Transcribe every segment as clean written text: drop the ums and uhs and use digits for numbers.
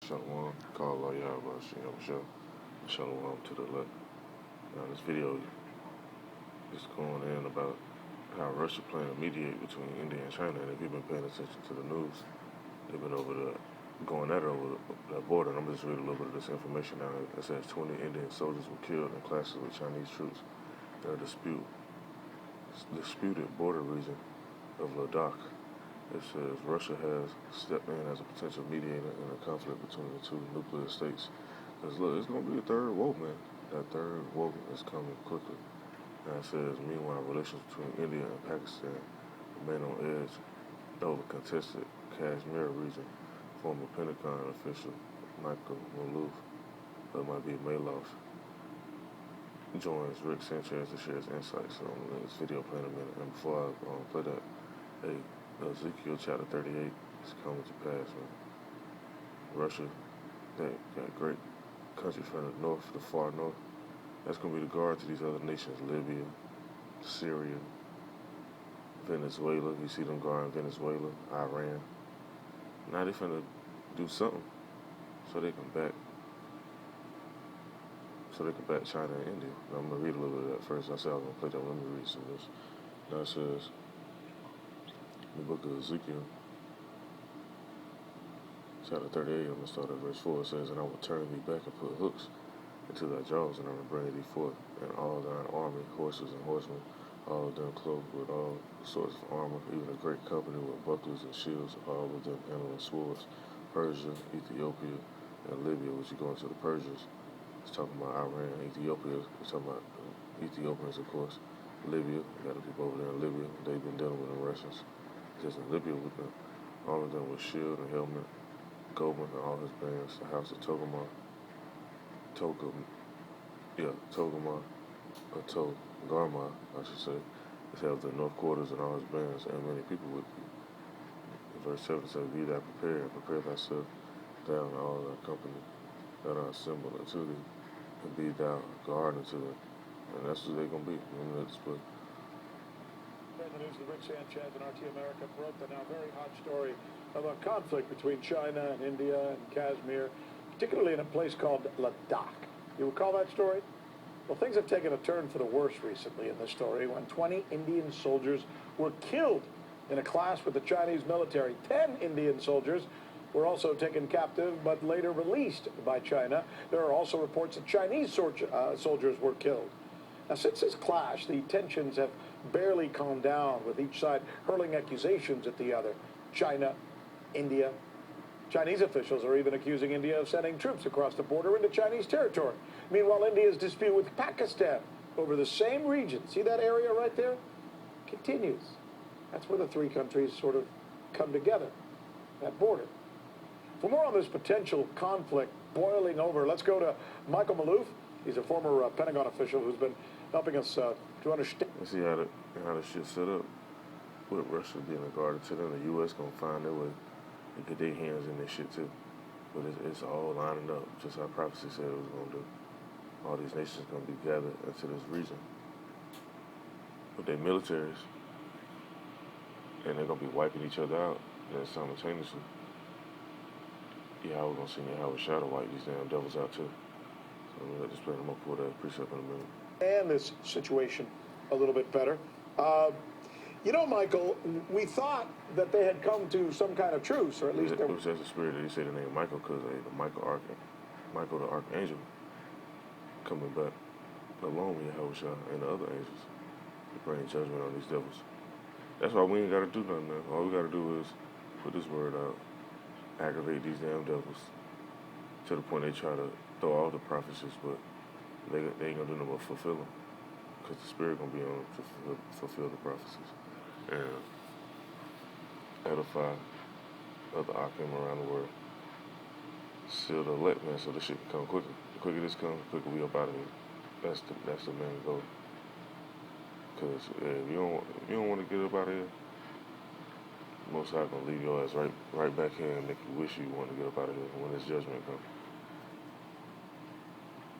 Shalom, call all y'all about Shalom. Shalom to the left. Now this video is going in about how Russia planning to mediate between India and China, and if you've been paying attention to the news, they've been going at it over that border. And I'm just reading a little bit of this information now. It says 20 Indian soldiers were killed in clashes with Chinese troops in a disputed border region of Ladakh. It says Russia has stepped in as a potential mediator in a conflict between the two nuclear states. Because look, it's going to be a third war, man. That third war is coming quickly. And it says, meanwhile, relations between India and Pakistan remain on edge over contested Kashmir region. Former Pentagon official Michael Maloof, that might be Malouf, joins Rick Sanchez to share his insights on this video playing a minute. And before I play that, hey, Ezekiel chapter 38 is coming to pass, man. Russia, that great country from the north, the far north, that's going to be the guard to these other nations, Libya, Syria, Venezuela. You see them guarding Venezuela, Iran. Now they're finna do something so they can back China and India. Now I'm going to read a little bit of that first. I said I was going to play that. Let me read some of this. Now it says, the book of Ezekiel, chapter 38, I'm going to start at verse 4. It says, and I will turn thee back and put hooks into thy jaws, and I will bring thee forth, and all thine army, horses and horsemen, all of them clothed with all sorts of armor, even a great company with bucklers and shields, all of them handling swords, Persia, Ethiopia, and Libya, which you go into the Persians. It's talking about Iran, Ethiopia. It's talking about Ethiopians, of course. Libya, you got the people over there in Libya. They've been dealing with the Russians. Just in Libya, with them, all of them with shield and helmet, Goldman and all his bands, the house of Togarmah, Togarmah, I should say, it has the north quarters and all his bands, and many people with you. In verse 7 says, be thou prepared, prepare thyself, thou and all thy company that are assembled unto thee, and be thou guard unto them. And that's what they're going to be. In this book. In the news, the Rick Sanchez and RT America broke the now very hot story of a conflict between China and India and Kashmir, particularly in a place called Ladakh. You recall that story? Well, things have taken a turn for the worse recently in this story when 20 Indian soldiers were killed in a clash with the Chinese military. 10 Indian soldiers were also taken captive but later released by China. There are also reports that Chinese soldiers were killed. Now, since this clash, the tensions have barely calmed down, with each side hurling accusations at the other. China, India. Chinese officials are even accusing India of sending troops across the border into Chinese territory. Meanwhile, India's dispute with Pakistan over the same region, see that area right there, continues. That's where the three countries sort of come together, that border. For more on this potential conflict boiling over, let's go to Michael Maloof. He's a former Pentagon official who's been helping us to understand. Let's see how this shit set up with Russia being a guard to them. The U.S. going to find their way to get their hands in this shit too. But it's all lining up, just how prophecy said it was going to do. All these nations going to be gathered into this region with their militaries, and they're going to be wiping each other out. And then simultaneously, we're going to see how a shadow wipe these damn devils out too. So I'm going to just play them up for that precept in a minute. And this situation a little bit better. You know, Michael, we thought that they had come to some kind of truce, or at least... It was as a spirit that he said the name Michael, because Michael the Archangel, coming back along with Yahushua and the other angels to bring judgment on these devils. That's why we ain't got to do nothing, man. All we got to do is put this word out, aggravate these damn devils, to the point they try to throw all the prophecies, but they ain't going to do nothing but fulfill them, because the spirit going to be on them to fulfill the prophecies and edify other Akim around the world. Seal the elect, man, so this shit can come quicker. The quicker this comes, the quicker we up out of here. That's the main goal. Because if you don't want to get up out of here, Most High gonna leave your ass right back here and make you wish you wanted to get up out of here when this judgment comes.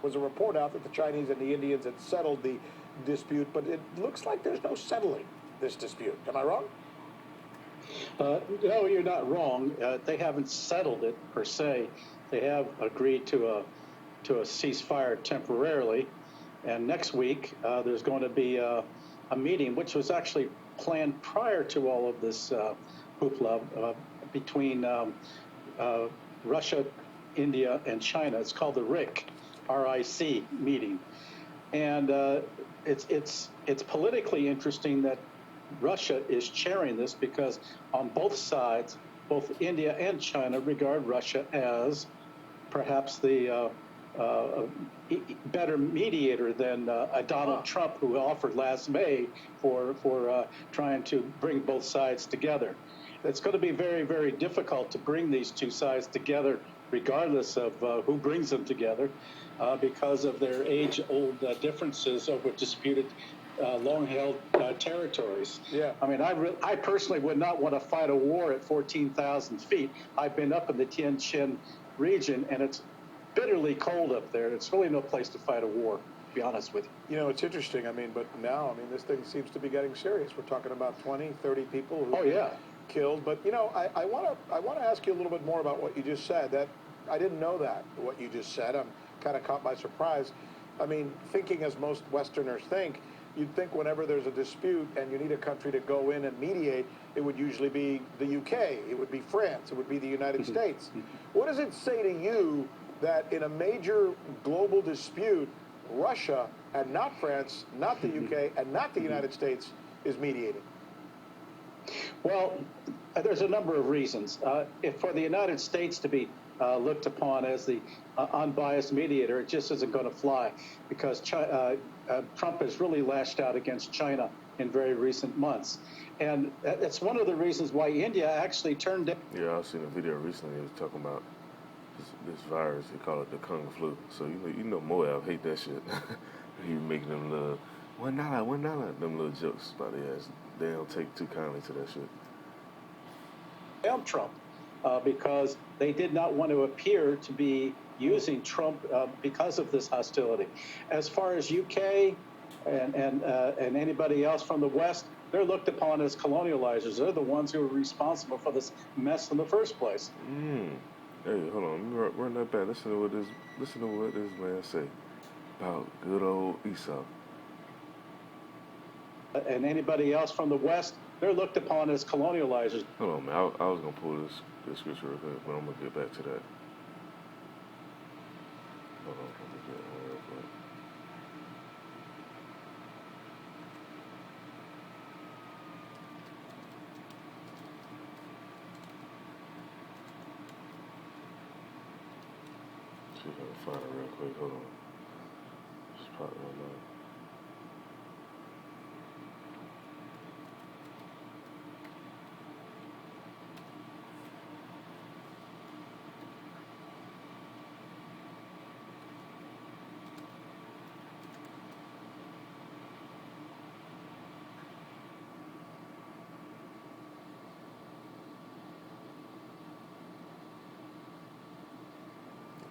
Was a report out that the Chinese and the Indians had settled the dispute, but it looks like there's no settling this dispute. Am I wrong? No, you're not wrong. They haven't settled it per se. they have agreed to a ceasefire temporarily. And next week, there's going to be a meeting, which was actually planned prior to all of this hoopla between Russia, India, and China. It's called the RIC meeting. And it's politically interesting that Russia is chairing this, because on both sides, both India and China regard Russia as perhaps the better mediator than Donald Trump, who offered last May for trying to bring both sides together. It's going to be very, very difficult to bring these two sides together, regardless of who brings them together, because of their age-old differences over disputed, long-held territories. Yeah. I mean, I personally would not want to fight a war at 14,000 feet. I've been up in the Tianjin region, and it's bitterly cold up there. It's really no place to fight a war, to be honest with you. You know, it's interesting. I mean, but now, I mean, this thing seems to be getting serious. We're talking about 20, 30 people who killed. But, you know, I want to ask you a little bit more about what you just said. That I didn't know that, what you just said. I'm kind of caught by surprise. I mean, thinking as most Westerners think, you'd think whenever there's a dispute and you need a country to go in and mediate, it would usually be the UK, it would be France, it would be the United States. What does it say to you that in a major global dispute, Russia and not France, not the UK, and not the United States is mediating? Well, there's a number of reasons. If for the United States to be looked upon as the unbiased mediator, it just isn't going to fly, because Trump has really lashed out against China in very recent months. And it's one of the reasons why India actually turned down. Yeah, I've seen a video recently. It was talking about this virus. They call it the Kung Flu. So you know Moab hate that shit. He making them little $1, them little jokes about their ass. They don't take too kindly to that shit. Trump, because they did not want to appear to be using Trump because of this hostility. As far as UK and anybody else from the West, they're looked upon as colonializers. They're the ones who are responsible for this mess in the first place. Hey, hold on. Let me run that back. Listen to what this man say about good old Esau. And anybody else from the West, they're looked upon as colonializers. Hold on, man. I was gonna pull this scripture real quick, but I'm gonna get back to that. Hold on, let me get one real quick. See if I can find it real quick. Hold on. Just pop it on there.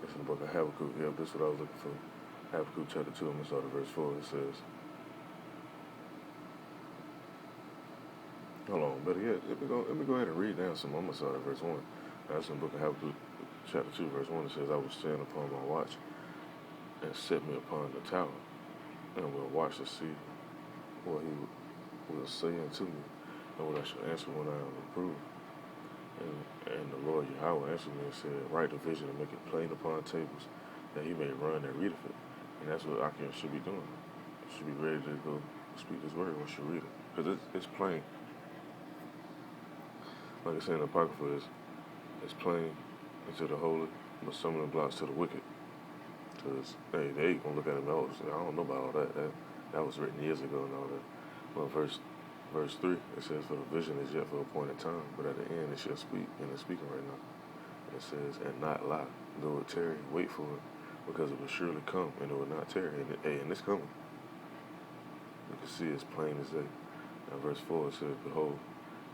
It's in the book of Habakkuk. Yeah, this is what I was looking for. Habakkuk chapter 2, I'm going to start at verse 4. It says, hold on, better yet, let me go ahead and read down some. I'm going to start at verse 1. That's in the book of Habakkuk chapter 2, verse 1. It says, I will stand upon my watch and set me upon the tower, and will watch to see what he will say unto me, and what I shall answer when I am reproved. And the Lord Yahweh answered me and said, write the vision and make it plain upon tables, that he may run that readeth it. And that's what Akim should be doing. Should be ready to go speak this word once you read it. Because it's plain. Like I said in the Apocrypha, it's plain into the holy, but some of the blocks to the wicked. Because, hey, they ain't going to look at it and I don't know about all that. That was written years ago and all that. Well, verse 3, it says, for the vision is yet for a appointed time, but at the end it shall speak, and it's speaking right now. It says, and not lie, though it tarry, wait for it, because it will surely come, and it will not tarry. And it's coming. You can see it's plain as day. Now verse 4, it says, behold,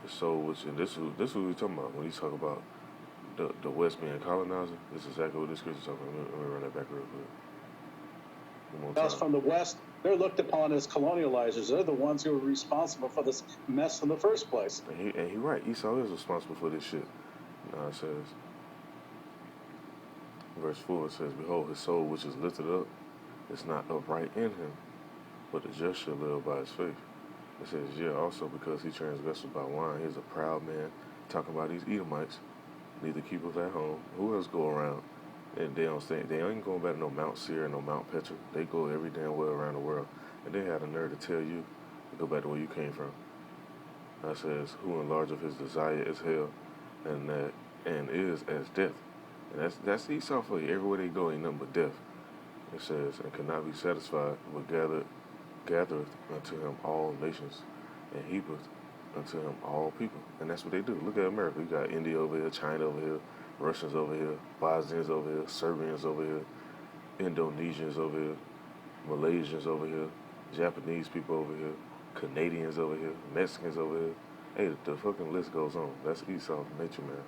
the soul which, and this is what we're talking about, when he's talking about the West being colonizer, this is exactly what this scripture is talking about. Let me run that back real quick. Us from the West, they're looked upon as colonializers. They're the ones who are responsible for this mess in the first place. And he right. Esau is responsible for this shit. It says, verse 4, it says, "Behold, his soul which is lifted up is not upright in him, but the just shall live by his faith." It says, "Yeah, also because he transgressed by wine, he is a proud man," talking about these Edomites, "neither keepeth at home." Who else go around? And they don't stay, they ain't going back to no Mount Seir, no Mount Petra. They go every damn way around the world. And they had the nerve to tell you to go back to where you came from. That says, "Who enlargeth his desire is hell, and is as death." And that's Esau for you. Everywhere they go ain't nothing but death. It says, "And cannot be satisfied, but gathereth unto him all nations, and heapeth unto him all people." And that's what they do. Look at America. You got India over here, China over here, Russians over here, Bosnians over here, Serbians over here, Indonesians over here, Malaysians over here, Japanese people over here, Canadians over here, Mexicans over here. Hey, the fucking list goes on. That's Esau's nature, man.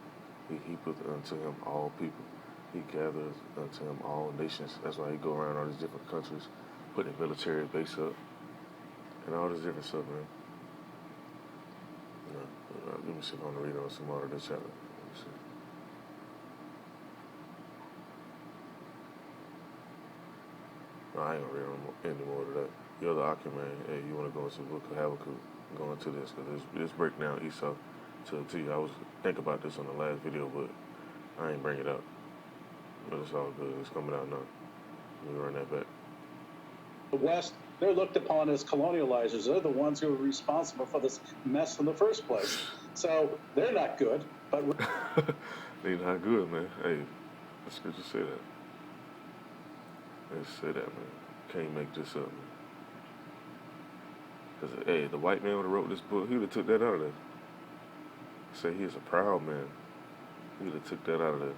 He put unto him all people. He gathers unto him all nations. That's why he go around all these different countries, putting a military base up, and all this different stuff, man. Let me see if I want to read on some more of this chapter. Let me see. No, I ain't gonna read any more of that. The other Achaman, hey, you want to go into the book of Habakkuk, go into this, because this break down Esau to you. I was thinking about this on the last video, but I ain't bring it up. But it's all good. It's coming out now. Let me run that back. The West, they're looked upon as colonializers. They're the ones who are responsible for this mess in the first place. So they're not good, but They not good, man. Hey, the scripture say that. They say that, man. Can't make this up, man. Because, hey, the white man would have wrote this book, he would have took that out of there. Say he is a proud man. He would have took that out of there.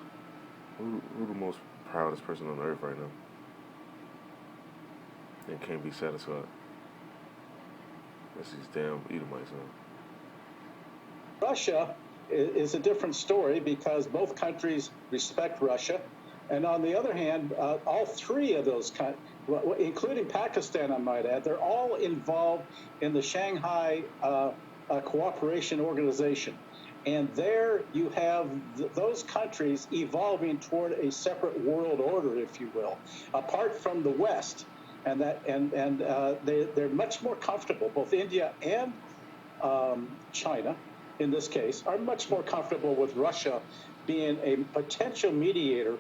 Who the most proudest person on earth right now? And can't be satisfied. That's these damn Edomites, man. Russia is a different story because both countries respect Russia. And on the other hand, all three of those countries, including Pakistan, I might add, they're all involved in the Shanghai Cooperation Organization. And there you have those countries evolving toward a separate world order, if you will, apart from the West. And they're much more comfortable. Both India and China, in this case, are much more comfortable with Russia being a potential mediator.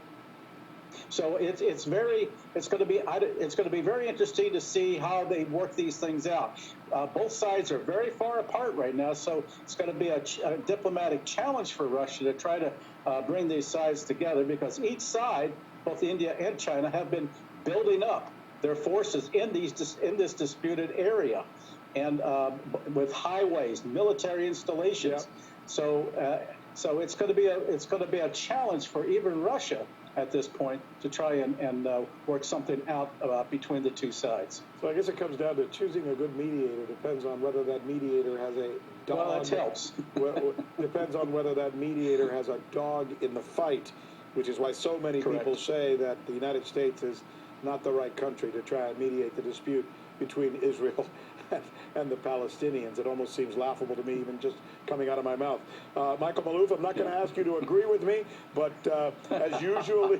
So it's going to be very interesting to see how they work these things out. Both sides are very far apart right now, so it's going to be a diplomatic challenge for Russia to try to bring these sides together, because each side, both India and China, have been building up their forces in this disputed area, and with highways, military installations. Yep. So it's going to be a challenge for even Russia at this point to try and work something out between the two sides. So I guess it comes down to choosing a good mediator. Depends on whether that mediator has a dog. Well, that helps. Depends on whether that mediator has a dog in the fight, which is why so many Correct. people say that the United States is not the right country to try and mediate the dispute between Israel and the Palestinians. It almost seems laughable to me, even just coming out of my mouth. Michael Maloof, I'm not going to ask you to agree with me, but as usual,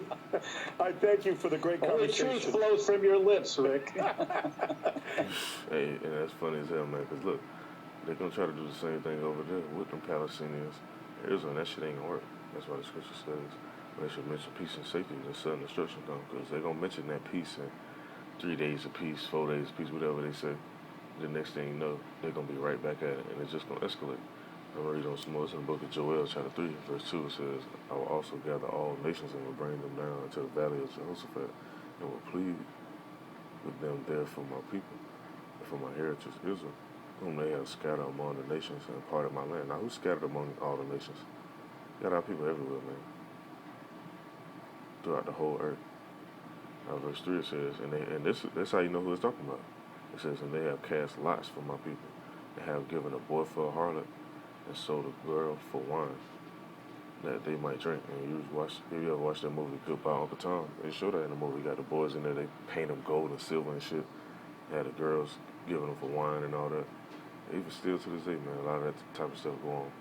I thank you for the great conversation. Only truth flows from your lips, Rick. Hey, and that's funny as hell, man, because look, they're going to try to do the same thing over there with them Palestinians. Israel, and that shit ain't going to work. That's why the scripture says they should mention peace and safety when sudden destruction comes, because they're going to mention that peace in 3 days of peace, 4 days of peace, whatever they say. The next thing you know, they're going to be right back at it, and it's just going to escalate. I'm going to read on some more. It's in the book of Joel, chapter 3, verse 2. It says, "I will also gather all nations and will bring them down into the valley of Jehoshaphat, and will plead with them there for my people, and for my heritage Israel, whom they have scattered among the nations and parted my land." Now, who scattered among all the nations? Got our people everywhere, man. Throughout the whole earth. Now, verse 3 it says, and that's how you know who it's talking about. It says, "And they have cast lots for my people, and have given a boy for a harlot, and sold a girl for wine, that they might drink." And if you ever watched that movie, Goodbye Uncle Tom, they show that in the movie. You got the boys in there, they paint them gold and silver and shit. They had the girls giving them for wine and all that. Even still to this day, man, a lot of that type of stuff go on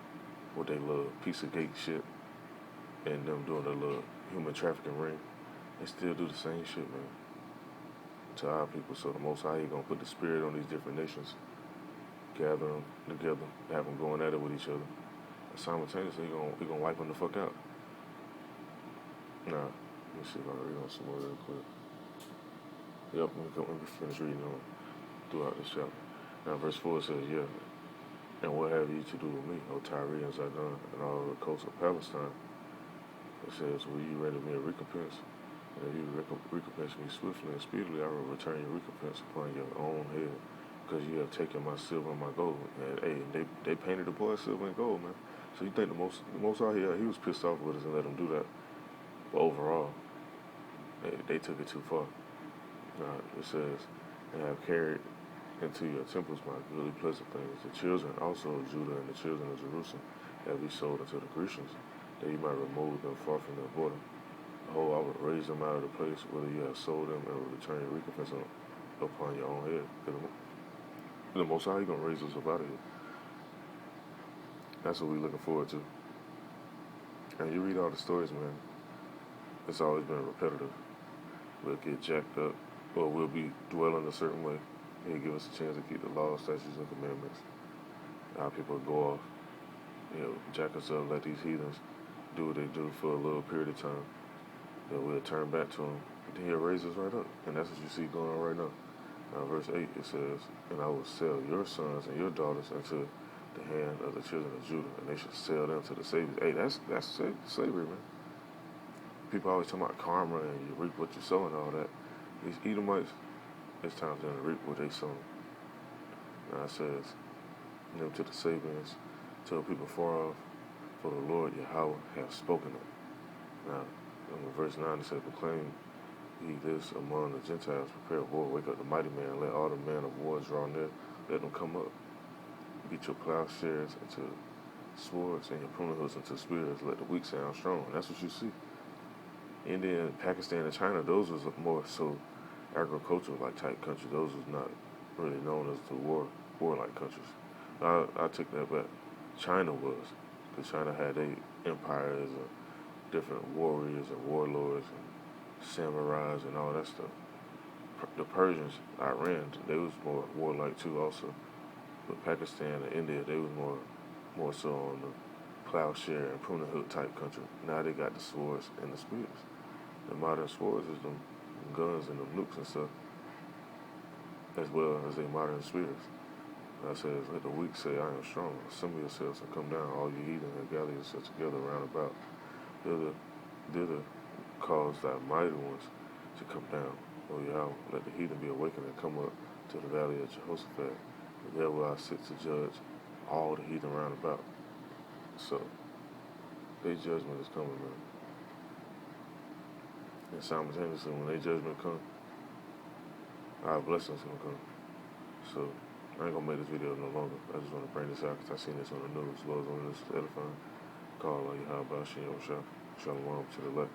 with their little piece of gate shit, and them doing their little human trafficking ring. they still do the same shit, man, to our people. So the Most High, He gonna put the spirit on these different nations, gather them together, have them going at it with each other. And simultaneously, He gonna wipe them the fuck out. Now, let me see if I can read on some more real quick. Yep, let me finish reading on throughout this chapter. Now, verse 4 says, yeah, and what have ye to do with me, O Tyre and Zidon, and all the coasts of Palestine? It says, will you render me a recompense? And if you recompense me swiftly and speedily, I will return your recompense upon your own head, because you have taken my silver and my gold. And hey, they painted the boy silver and gold, man. So you think the most out here, he was pissed off with us and let him do that. But overall, they took it too far. It says, and have carried into your temples my goodly pleasant things. The children also of Judah and the children of Jerusalem have ye sold unto the Grecians, that you might remove them far from their border. Behold, I will raise them out of the place whither you have sold them, and will return your recompense upon your own head. The Most High, He gonna raise us up out of here. That's what we looking forward to. And you read all the stories, man, it's always been repetitive. We'll get jacked up, or we'll be dwelling a certain way. He'll give us a chance to keep the laws, statutes, and commandments. Our people go off, jack us up, let these heathens do what they do for a little period of time. Then we'll turn back to Him. Then He'll raise us right up. And that's what you see going on right now. Now, verse 8, it says, and I will sell your sons and your daughters into the hand of the children of Judah, and they shall sell them to the Saviors. Hey, that's slavery, man. People always talking about karma and you reap what you sow and all that. These Edomites, it's time for them to reap what they sow. Now it says, them to the Sabians, to the people far off, for the Lord Yahweh hath spoken it. Now, in verse 9 it says, proclaim ye this among the Gentiles, prepare war, wake up the mighty man, let all the men of war draw near, let them come up. Beat your plowshares into swords and your pruning hooks into spears, let the weak sound strong. And that's what you see. India, Pakistan, and China, those was more so agricultural like type countries. Those was not really known as the warlike countries. I take that back. China was, because China had their empires and different warriors and warlords and samurais and all that stuff. The Persians, Iran, they was more warlike too also. But Pakistan and India, they was more so on the plowshare and pruning hook type country. Now they got the swords and the spears. The modern swords is them guns and them nukes and stuff, as well as their modern spears. That says, let the weak say, I am strong. Assemble yourselves and come down, all you heathen, and gather yourselves together round about. Thither cause thy mighty ones to come down, O Yahweh. Let the heathen be awakened and come up to the valley of Jehoshaphat. And there will I sit to judge all the heathen round about. So, their judgment is coming, man. And simultaneously, when their judgment comes, our blessings gonna come. So, I ain't gonna make this video no longer. I just want to bring this out because I seen this on the news. Lord's on this edifying. Call on Yahweh Shalom to the left.